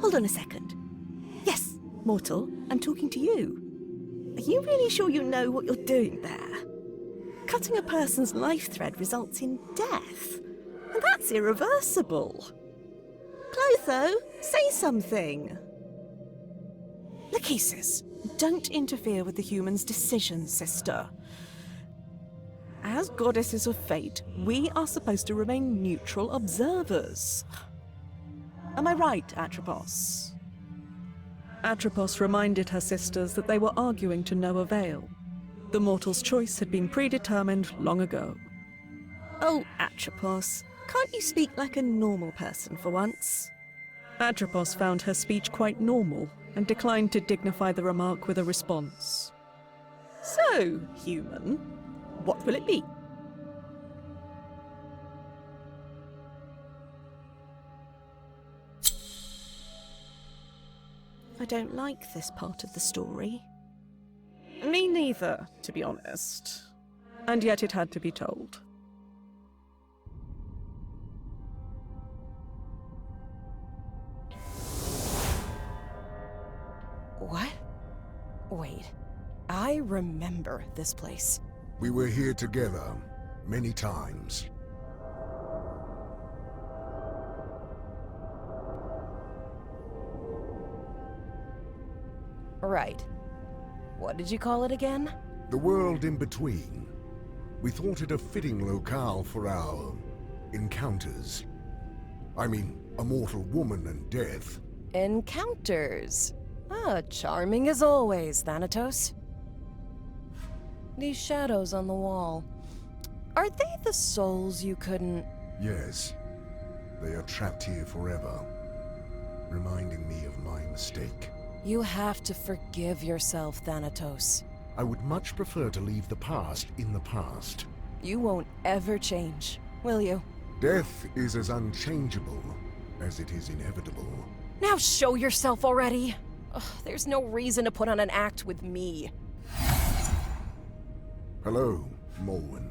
Hold on a second. Yes, mortal, I'm talking to you. Are you really sure you know what you're doing there? Cutting a person's life thread results in death, and that's irreversible. Clotho, say something. Lachesis, don't interfere with the human's decisions, sister. As goddesses of fate, we are supposed to remain neutral observers. Am I right, Atropos? Atropos reminded her sisters that they were arguing to no avail. The mortal's choice had been predetermined long ago. Oh, Atropos, can't you speak like a normal person for once? Atropos found her speech quite normal and declined to dignify the remark with a response. So, human, what will it be? I don't like this part of the story. Me neither, to be honest. And yet it had to be told. What? Wait, I remember this place. We were here together, many times. Right. What did you call it again? The world in between. We thought it a fitting locale for our encounters. I mean, a mortal woman and death. Encounters. Ah, charming as always, Thanatos. These shadows on the wall. Are they the souls you couldn't... Yes. They are trapped here forever, reminding me of my mistake. You have to forgive yourself, Thanatos. I would much prefer to leave the past in the past. You won't ever change, will you? Death is as unchangeable as it is inevitable. Now show yourself already! Ugh, there's no reason to put on an act with me. Hello, Morwen.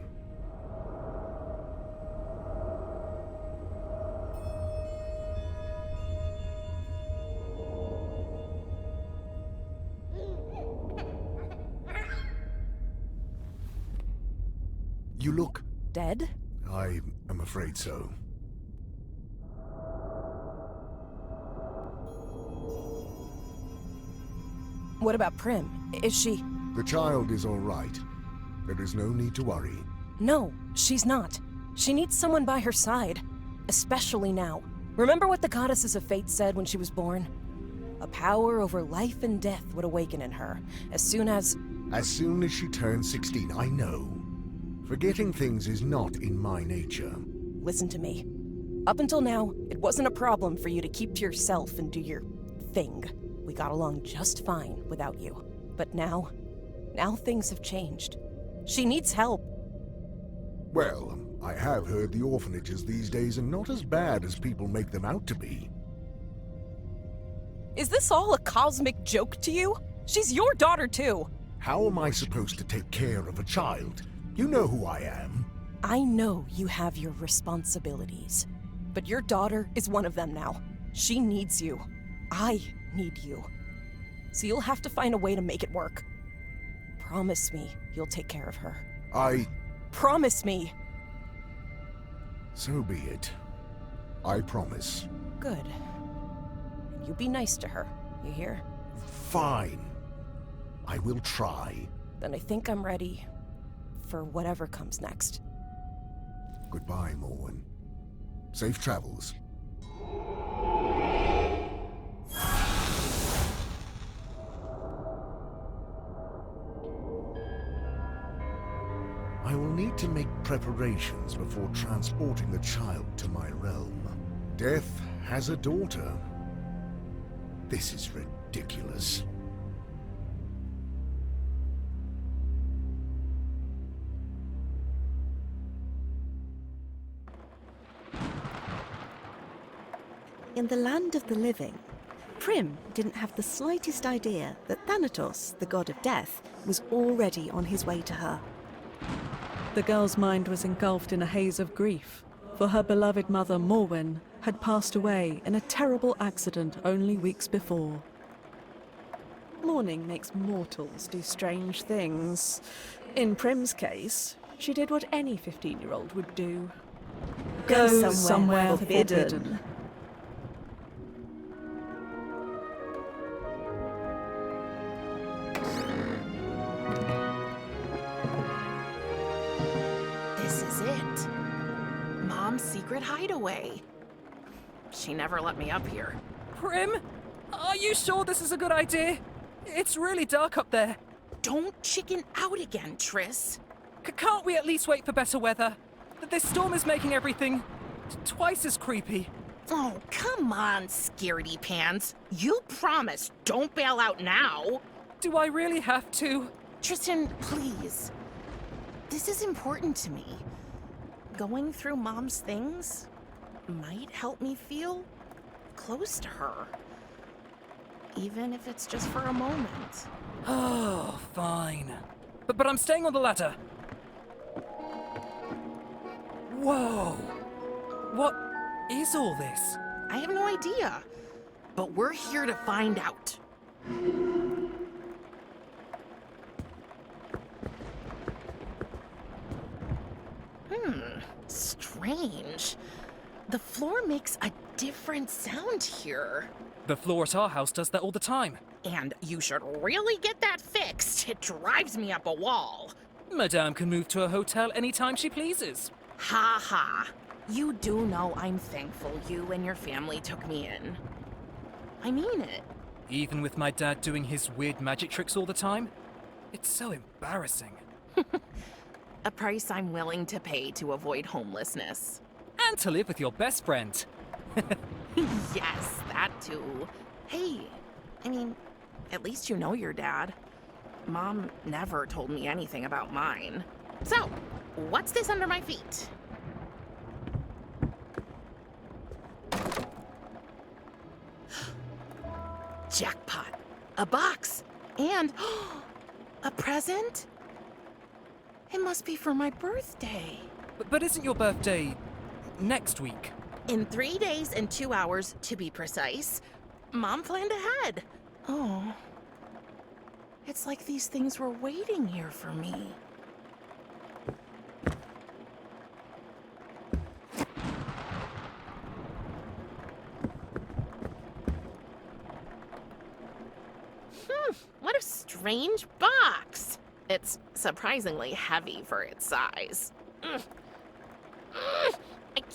You look... Dead? I am afraid so. What about Prim? Is she... The child is all right. There is no need to worry. No, she's not. She needs someone by her side. Especially now. Remember what the goddesses of fate said when she was born? A power over life and death would awaken in her, as soon as... As soon as she turns 16, I know. Forgetting things is not in my nature. Listen to me. Up until now, it wasn't a problem for you to keep to yourself and do your thing. We got along just fine without you. But now things have changed. She needs help. Well, I have heard the orphanages these days are not as bad as people make them out to be. Is this all a cosmic joke to you? She's your daughter too. How am I supposed to take care of a child? You know who I am. I know you have your responsibilities, but your daughter is one of them now. She needs you. I need you. So you'll have to find a way to make it work. Promise me you'll take care of her. Promise me! So be it. I promise. Good. And you be nice to her, you hear? Fine. I will try. Then I think I'm ready for whatever comes next. Goodbye, Morwen. Safe travels. I will need to make preparations before transporting the child to my realm. Death has a daughter. This is ridiculous. In the land of the living, Prim didn't have the slightest idea that Thanatos, the god of death, was already on his way to her. The girl's mind was engulfed in a haze of grief, for her beloved mother Morwen had passed away in a terrible accident only weeks before. Mourning makes mortals do strange things. In Prim's case, she did what any 15-year-old would do. Go somewhere forbidden. This is it. Mom's secret hideaway. She never let me up here. Prim? Are you sure this is a good idea? It's really dark up there. Don't chicken out again, Triss. Can't we at least wait for better weather? This storm is making everything twice as creepy. Oh, come on, scaredy pants. You promised don't bail out now. Do I really have to? Tristan, please. This is important to me. Going through Mom's things might help me feel close to her. Even if it's just for a moment. Oh, fine. But I'm staying on the ladder. Whoa! What is all this? I have no idea, but we're here to find out. Strange. The floor makes a different sound here. The floor at our house does that all the time. And you should really get that fixed. It drives me up a wall. Madame can move to a hotel anytime she pleases. Ha ha. You do know I'm thankful you and your family took me in. I mean it. Even with my dad doing his weird magic tricks all the time? It's so embarrassing. A price I'm willing to pay to avoid homelessness. And to live with your best friend. Yes, that too. Hey, I mean, at least you know your dad. Mom never told me anything about mine. So, what's this under my feet? Jackpot. A box. And a present? It must be for my birthday. But isn't your birthday next week? In 3 days and 2 hours, to be precise. Mom planned ahead. Oh. It's like these things were waiting here for me. What a strange box. It's surprisingly heavy for its size. I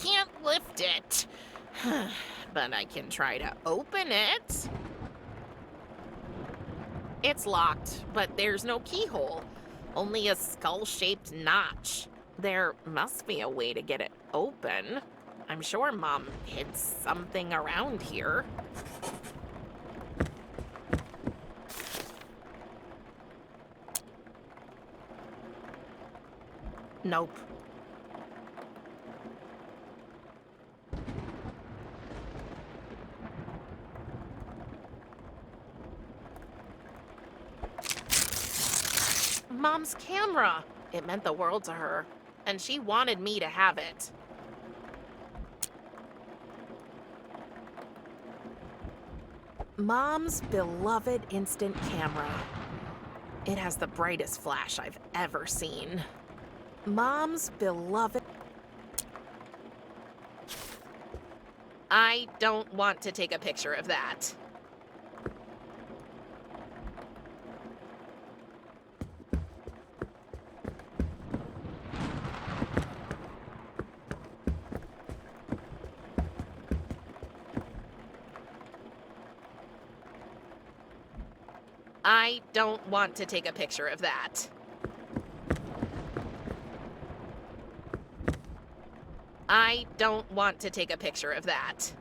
can't lift it. But I can try to open it. It's locked, but there's no keyhole. Only a skull-shaped notch. There must be a way to get it open. I'm sure Mom hid something around here. Nope. Mom's camera. It meant the world to her, and she wanted me to have it. Mom's beloved instant camera. It has the brightest flash I've ever seen. Mom's beloved... I don't want to take a picture of that. I don't want to take a picture of that. I don't want to take a picture of that.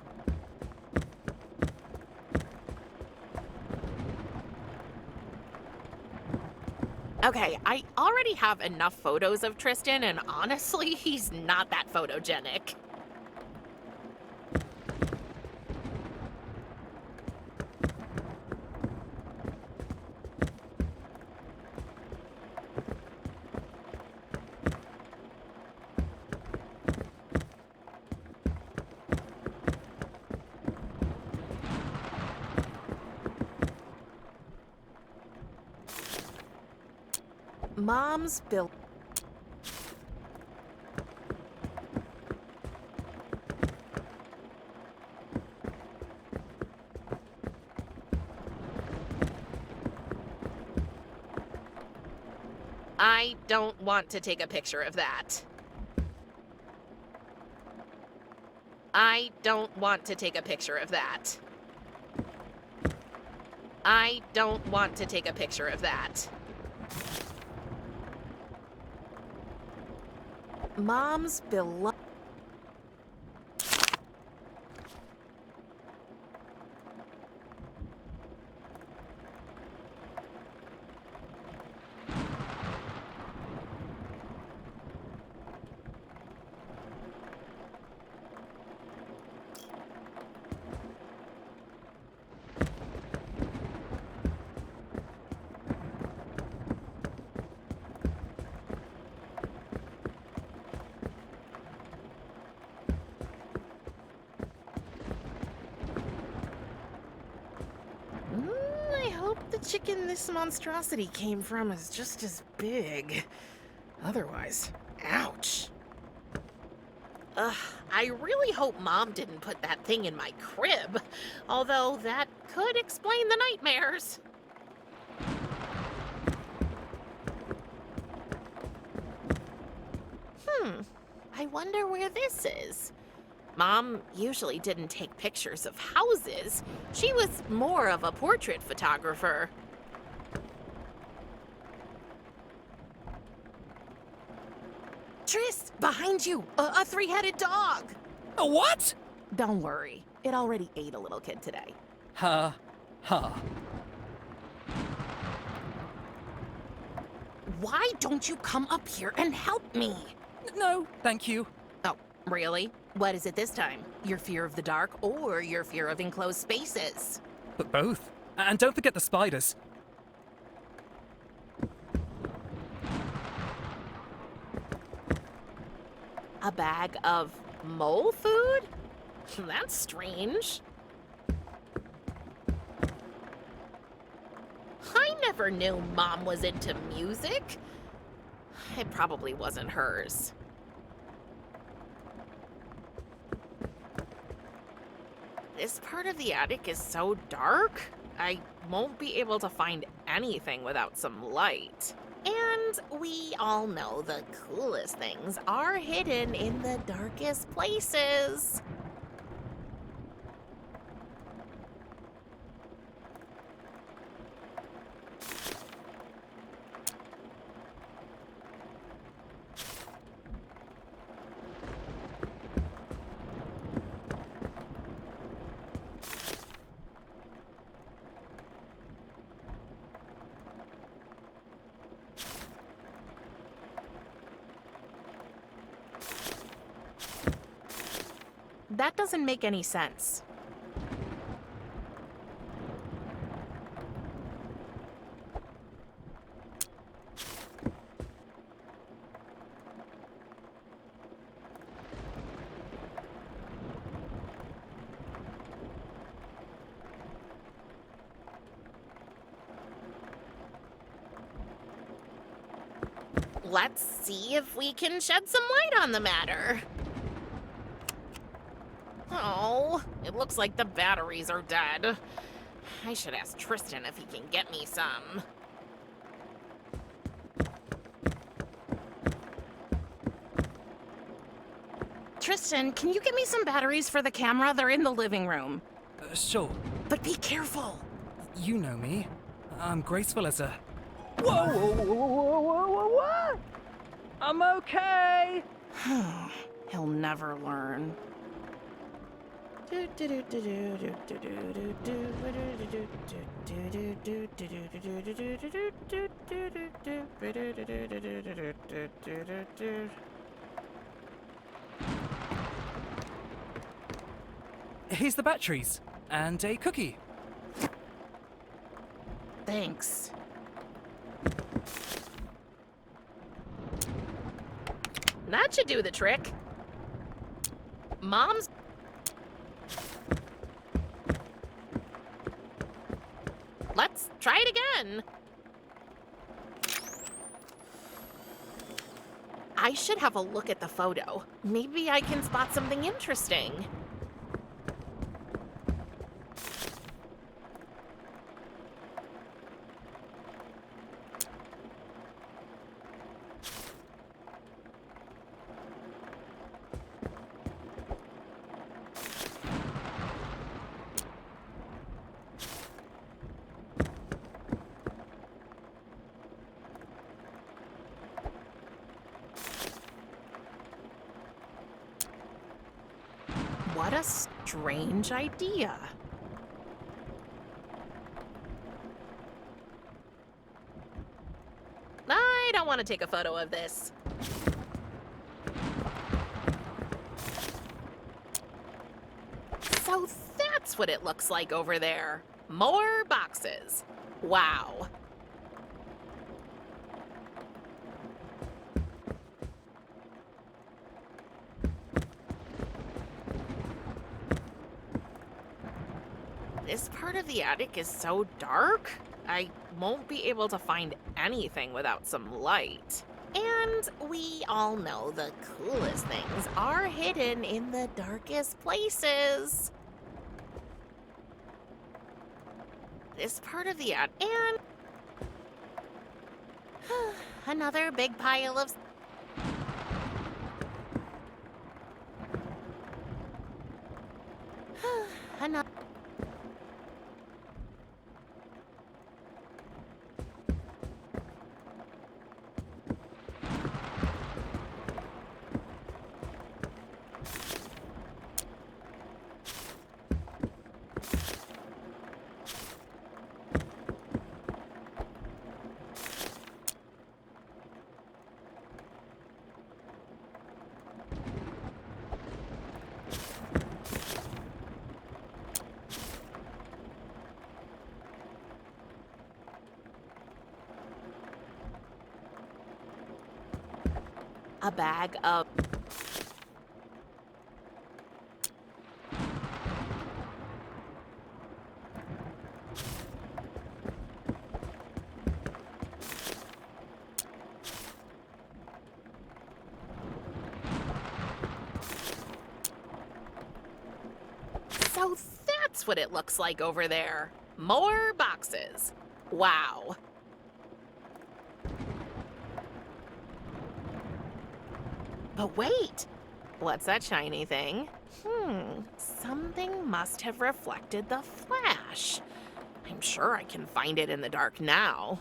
Okay, I already have enough photos of Tristan, and honestly, he's not that photogenic. Mom's bill. I don't want to take a picture of that. I don't want to take a picture of that. I don't want to take a picture of that. Mom's beloved. I hope the chicken this monstrosity came from is just as big. Otherwise, ouch. I really hope Mom didn't put that thing in my crib, although that could explain the nightmares. I wonder where this is. Mom usually didn't take pictures of houses. She was more of a portrait photographer. Tris, behind you, a three-headed dog. A what? Don't worry, it already ate a little kid today. Ha. Ha. Why don't you come up here and help me? No, thank you. Oh, really? What is it this time? Your fear of the dark or your fear of enclosed spaces? But both. And don't forget the spiders. A bag of mole food? That's strange. I never knew Mom was into music. It probably wasn't hers. This part of the attic is so dark, I won't be able to find anything without some light. And we all know the coolest things are hidden in the darkest places. That doesn't make any sense. Let's see if we can shed some light on the matter. Oh, it looks like the batteries are dead. I should ask Tristan if he can get me some. Tristan, can you get me some batteries for the camera? They're in the living room. Sure. But be careful. You know me. I'm graceful as a... Whoa, whoa, whoa, whoa, whoa, whoa, whoa! I'm okay! He'll never learn. Here's the batteries. And a cookie. Thanks. That should do the trick. Mom's... Let's try it again. I should have a look at the photo. Maybe I can spot something interesting. What a strange idea. I don't want to take a photo of this. So that's what it looks like over there. More boxes. Wow. This part of the attic is so dark, I won't be able to find anything without some light. And we all know the coolest things are hidden in the darkest places. This part of the attic, and another big pile of another. A bag of So that's what it looks like over there. More boxes. Wow. But wait, what's that shiny thing? Something must have reflected the flash. I'm sure I can find it in the dark now.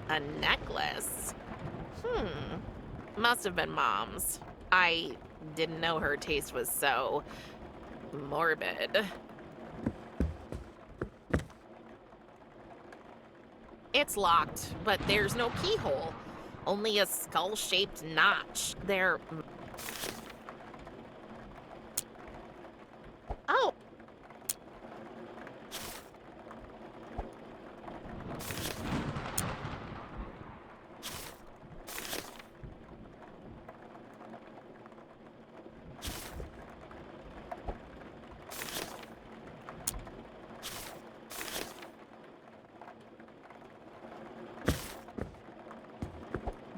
A necklace? Must have been Mom's. I didn't know her taste was so morbid. It's locked, but there's no keyhole. Only a skull-shaped notch. Oh!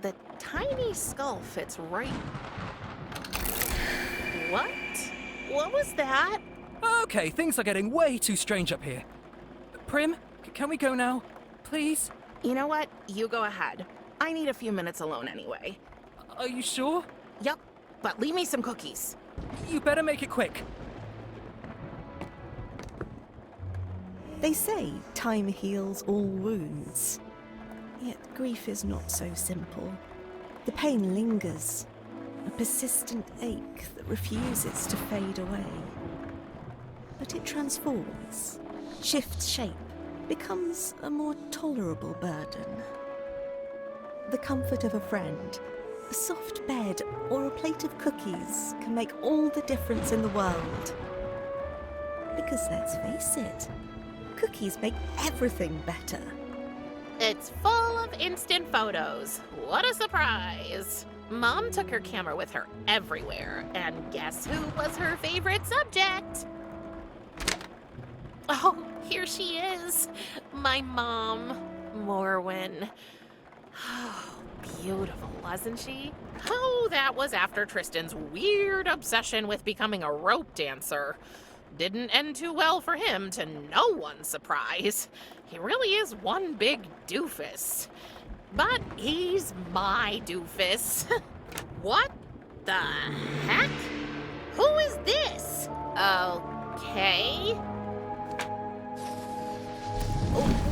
The tiny skull fits right. What? What was that? Okay, things are getting way too strange up here. Prim, can we go now? Please? You know what? You go ahead. I need a few minutes alone anyway. Are you sure? Yep, but leave me some cookies. You better make it quick. They say time heals all wounds. Yet grief is not so simple. The pain lingers, a persistent ache that refuses to fade away. But it transforms, shifts shape, becomes a more tolerable burden. The comfort of a friend, a soft bed, or a plate of cookies can make all the difference in the world. Because let's face it, cookies make everything better. It's full of instant photos. What a surprise! Mom took her camera with her everywhere, and guess who was her favorite subject? Oh, here she is. My mom, Morwen. Oh, beautiful, wasn't she? Oh, that was after Tristan's weird obsession with becoming a rope dancer. Didn't end too well for him, to no one's surprise. He really is one big doofus. But he's my doofus. What the heck? Who is this? Okay.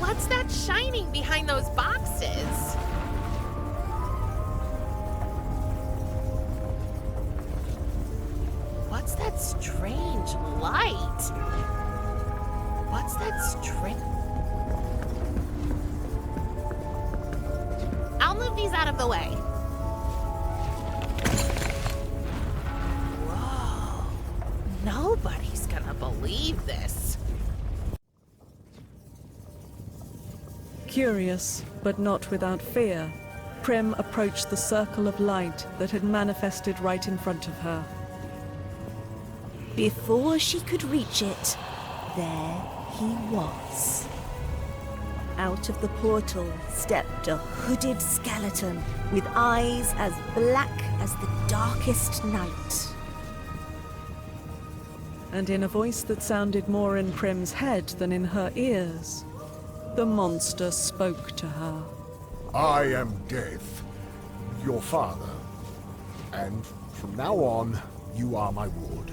What's that shining behind those boxes? What's that strange light? What's that strange... I'll move these out of the way. Whoa. Nobody's gonna believe this. Curious, but not without fear, Prim approached the circle of light that had manifested right in front of her. Before she could reach it, there he was. Out of the portal stepped a hooded skeleton with eyes as black as the darkest night. And in a voice that sounded more in Prim's head than in her ears, the monster spoke to her. I am Death, your father. And from now on, you are my ward.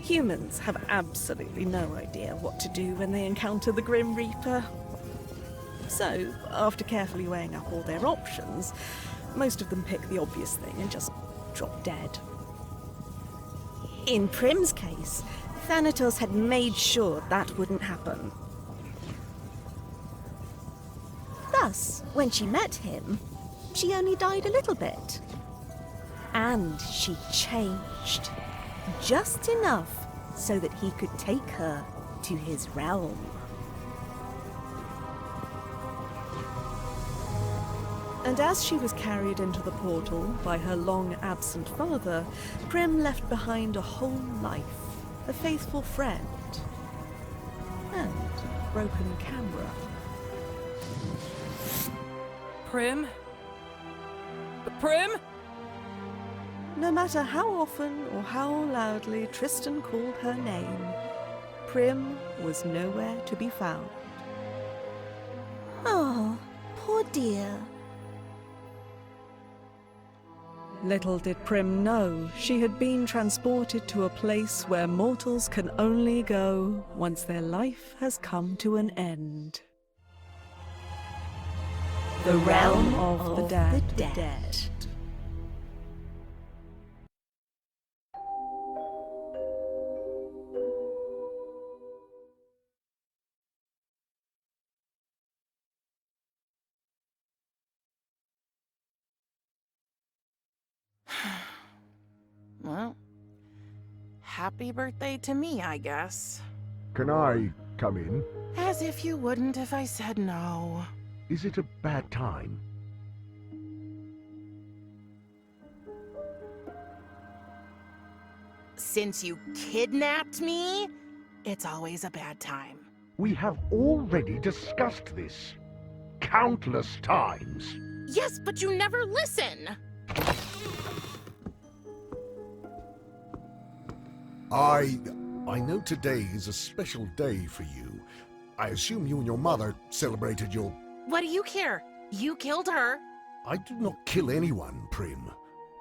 Humans have absolutely no idea what to do when they encounter the Grim Reaper. So, after carefully weighing up all their options, most of them pick the obvious thing and just drop dead. In Prim's case, Thanatos had made sure that wouldn't happen. Thus, when she met him, she only died a little bit. And she changed. Just enough so that he could take her to his realm. And as she was carried into the portal by her long-absent father, Prim left behind a whole life, a faithful friend, and a broken camera. Prim? Prim? No matter how often or how loudly Tristan called her name, Prim was nowhere to be found. Oh, poor dear. Little did Prim know she had been transported to a place where mortals can only go once their life has come to an end. The realm of the dead. Well, happy birthday to me, I guess. Can I come in? As if you wouldn't if I said no. Is it a bad time? Since you kidnapped me, it's always a bad time. We have already discussed this countless times. Yes, but you never listen. I know today is a special day for you. I assume you and your mother celebrated your... What do you care? You killed her. I do not kill anyone, Prim.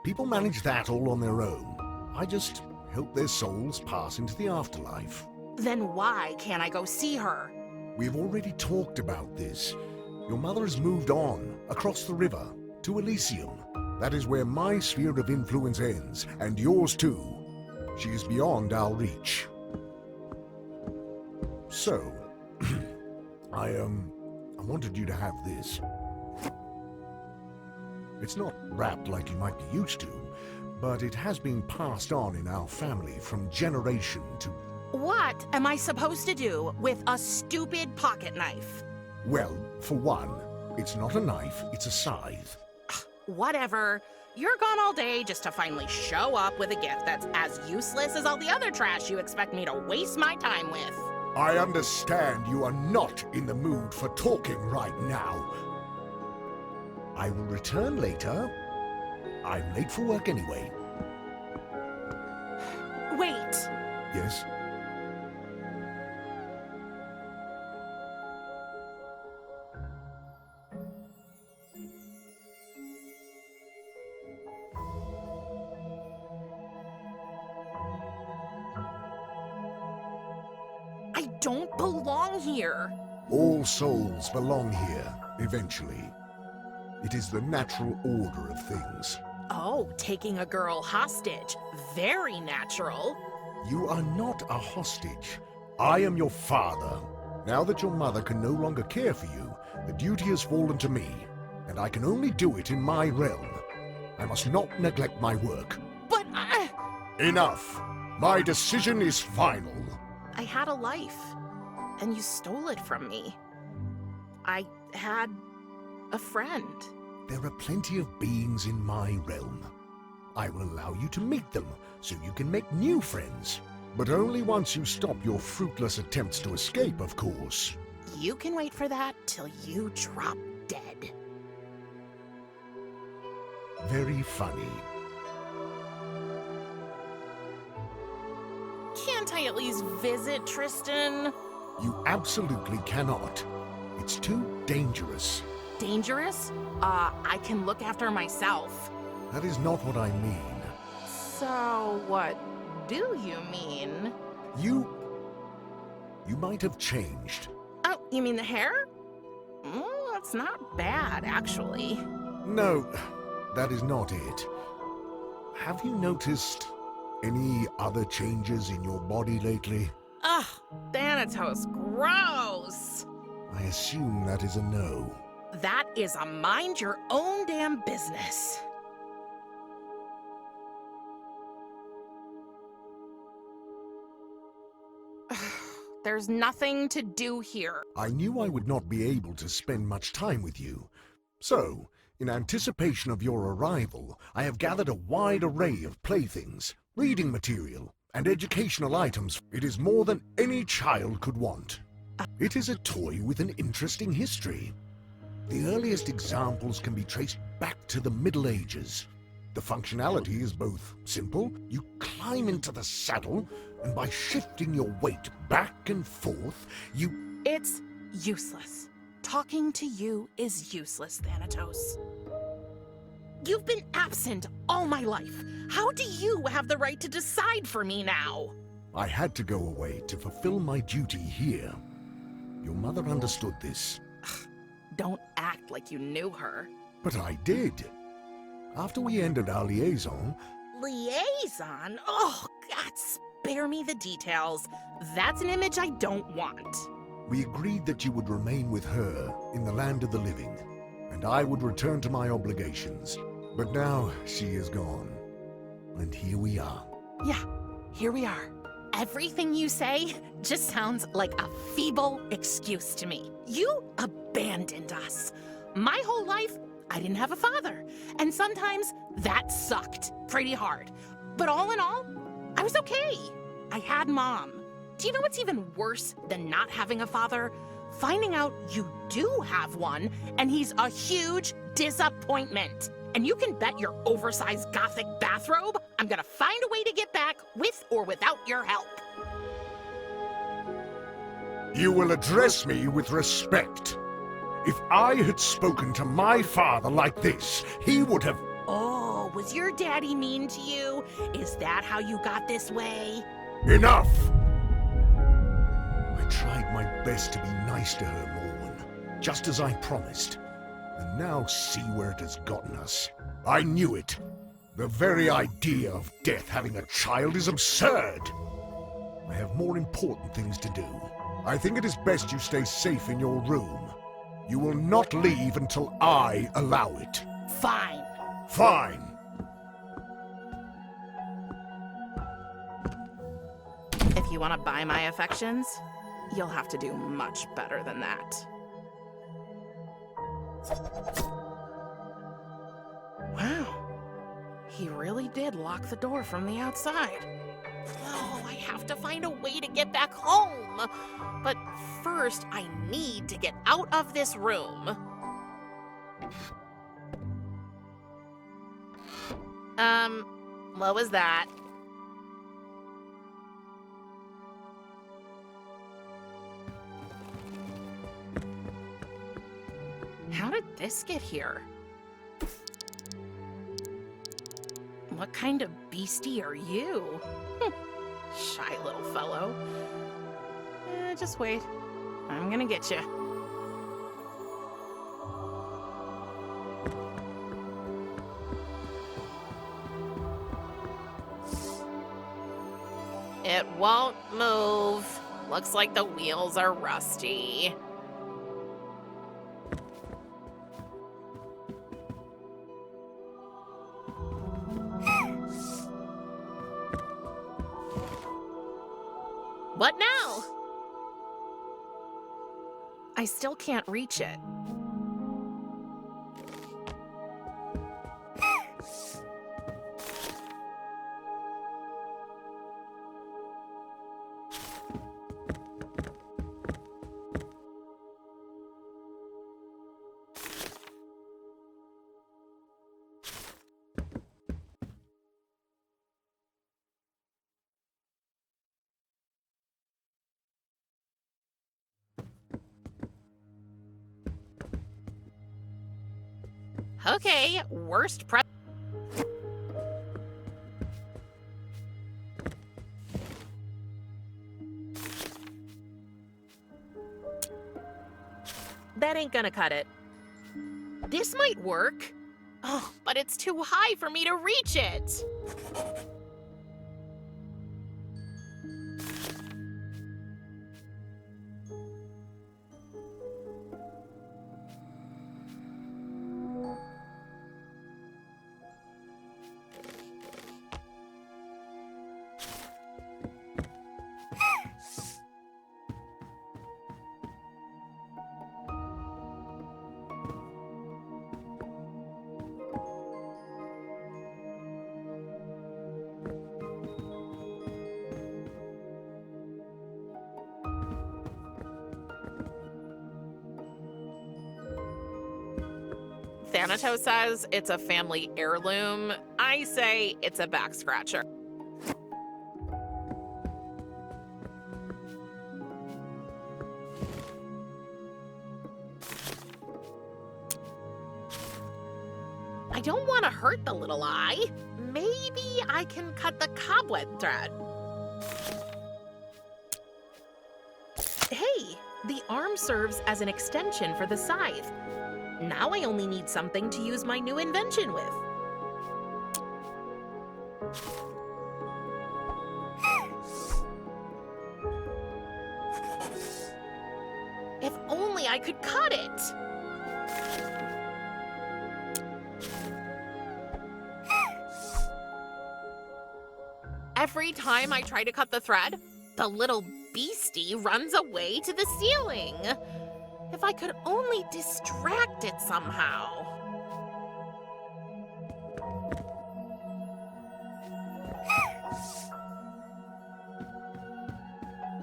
People manage that all on their own. I just hope their souls pass into the afterlife. Then why can't I go see her? We've already talked about this. Your mother has moved on, across the river, to Elysium. That is where my sphere of influence ends, and yours too. She is beyond our reach. So, I wanted you to have this. It's not wrapped like you might be used to, but it has been passed on in our family from generation to... What am I supposed to do with a stupid pocket knife? Well, for one, it's not a knife, it's a scythe. Whatever. You're gone all day just to finally show up with a gift that's as useless as all the other trash you expect me to waste my time with. I understand you are not in the mood for talking right now. I will return later. I'm late for work anyway. Wait. Yes? I don't belong here. All souls belong here, eventually. It is the natural order of things. Oh, taking a girl hostage. Very natural. You are not a hostage. I am your father. Now that your mother can no longer care for you, the duty has fallen to me, and I can only do it in my realm. I must not neglect my work. But Enough! My decision is final. I had a life, and you stole it from me. I had a friend. There are plenty of beings in my realm. I will allow you to meet them, so you can make new friends. But only once you stop your fruitless attempts to escape, of course. You can wait for that till you drop dead. Very funny. Can't I at least visit Tristan? You absolutely cannot. It's too dangerous. Dangerous? I can look after myself. That is not what I mean. So, what do you mean? You might have changed. Oh, you mean the hair? That's not bad, actually. No, that is not it. Have you noticed any other changes in your body lately? Ugh, Thanatos, gross! I assume that is a no. That is a mind your own damn business. There's nothing to do here. I knew I would not be able to spend much time with you. So, in anticipation of your arrival, I have gathered a wide array of playthings, reading material, and educational items. It is more than any child could want. It is a toy with an interesting history. The earliest examples can be traced back to the Middle Ages. The functionality is both simple. You climb into the saddle, and by shifting your weight back and forth, you... It's useless. Talking to you is useless, Thanatos. You've been absent all my life. How do you have the right to decide for me now? I had to go away to fulfill my duty here. Your mother understood this. Don't act like you knew her. But I did. After we ended our liaison... Liaison? Oh, God, spare me the details. That's an image I don't want. We agreed that you would remain with her in the land of the living, and I would return to my obligations. But now she is gone, and here we are. Yeah, here we are. Everything you say just sounds like a feeble excuse to me. You abandoned us. My whole life, I didn't have a father, and sometimes that sucked pretty hard. But all in all, I was okay. I had Mom. Do you know what's even worse than not having a father? Finding out you do have one, and he's a huge disappointment. And you can bet your oversized gothic bathrobe I'm gonna find a way to get back with or without your help. You will address me with respect. If I had spoken to my father like this, he would have... Oh, was your daddy mean to you? Is that how you got this way? Enough! I tried my best to be nice to her, Morwen, just as I promised. And now see where it has gotten us. I knew it. The very idea of death having a child is absurd. I have more important things to do. I think it is best you stay safe in your room. You will not leave until I allow it. Fine. Fine. If you want to buy my affections, you'll have to do much better than that. Wow. really did lock the door from the outside. Oh, I have to find a way to get back home. But first, I need to get out of this room. What was that? How did this get here? What kind of beastie are you? Shy little fellow. Just wait. I'm gonna get you. It won't move. Looks like the wheels are rusty. What now? I still can't reach it. Okay, worst pre- That ain't gonna cut it. This might work. Oh, but it's too high for me to reach it. Thanatos says it's a family heirloom. I say it's a back scratcher. I don't want to hurt the little eye. Maybe I can cut the cobweb thread. Hey, the arm serves as an extension for the scythe. Now I only need something to use my new invention with. If only I could cut it! Every time I try to cut the thread, the little beastie runs away to the ceiling. If I could only distract it somehow.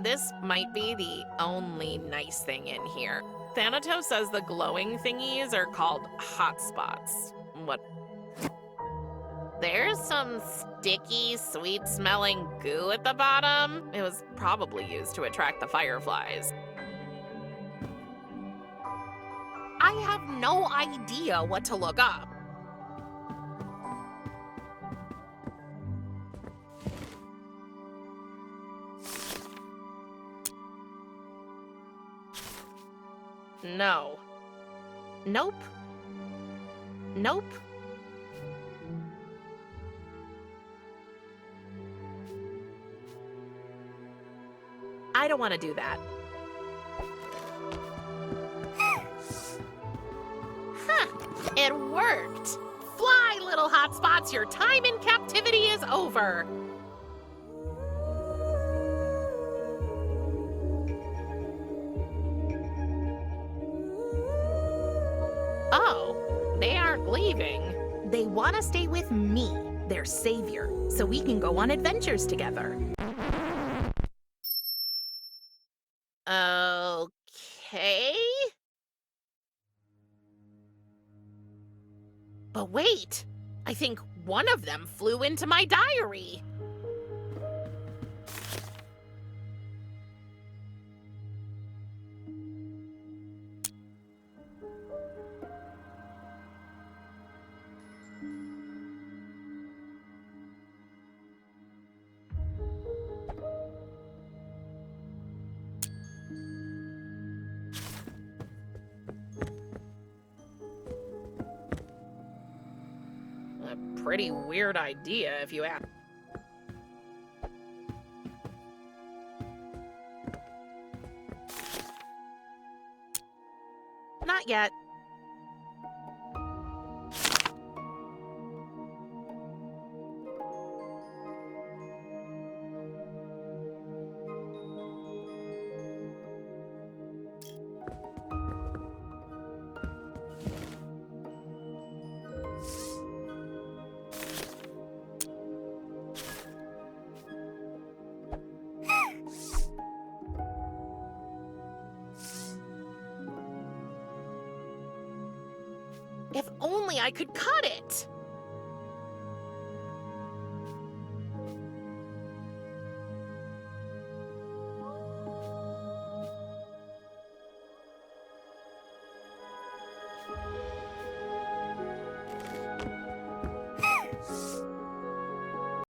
This might be the only nice thing in here. Thanatos says the glowing thingies are called hotspots. What? There's some sticky, sweet-smelling goo at the bottom. It was probably used to attract the fireflies. I have no idea what to look up. No. Nope. Nope. I don't want to do that. Huh, it worked. Fly, little hotspots, your time in captivity is over. Oh, they aren't leaving. They want to stay with me. their savior, so we can go on adventures together. Okay? But wait, I think one of them flew into my diary. A pretty weird idea, if you ask. Not yet. If only I could cut it!